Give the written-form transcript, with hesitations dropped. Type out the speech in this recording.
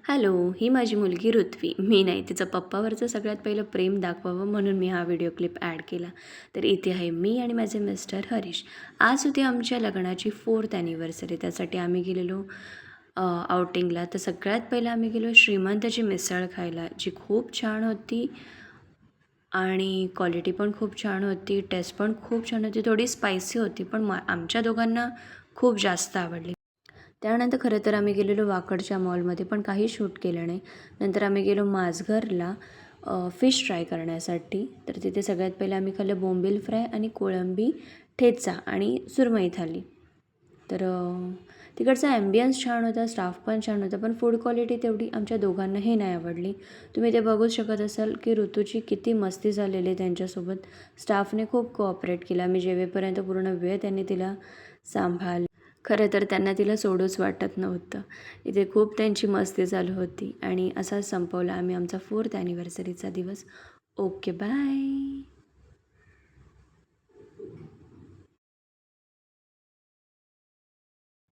Hello, ही माझी मुलगी ऋत्वी. मी नाही, तिचं पप्पावरचं सगळ्यात पहिलं प्रेम दाखवावं म्हणून मी हा व्हिडिओ क्लिप ॲड केला. तर इथे आहे मी आणि माझे मिस्टर हरीश. आज होती आमच्या लग्नाची 4th ॲनिव्हर्सरी. त्यासाठी आम्ही गेलेलो आउटिंगला. तर सगळ्यात पहिलं आम्ही गेलो श्रीमंतची मिसळ खायला, जी खूप छान होती आणि क्वालिटी पण खूप छान होती. टेस्ट पण खूप छान होती. थोडी स्पायसी होती, पण आमच्या दोघांना खूप जास्त आवडली. त्यानंतर खरं तर आम्ही गेलेलो वाकडच्या मॉलमध्ये, पण काही शूट केलं नाही. नंतर आम्ही गेलो माझघरला फिश फ्राय करण्यासाठी. तर तिथे सगळ्यात पहिले आम्ही खाल्लं बोंबील फ्राय आणि कोळंबी ठेचा आणि सुरमई थाली. तर तिकडचा ॲम्बियन्स छान होता, स्टाफ पण छान होता, पण फूड क्वालिटी तेवढी आमच्या दोघांनाही नाही आवडली. तुम्ही ते बघूच शकत असाल की ऋतूची किती मस्ती झालेली आहे त्यांच्यासोबत. स्टाफने खूप कोऑपरेट केला. आम्ही जेवेपर्यंत पूर्ण वेळ त्यांनी तिला सांभाळलं. खरं तर त्यांना तिला सोडूच वाटत नव्हतं. इथे खूप त्यांची मस्ती चालू होती आणि असाच संपवला आम्ही आमचा 4th ॲनिव्हर्सरीचा दिवस. Okay, bye.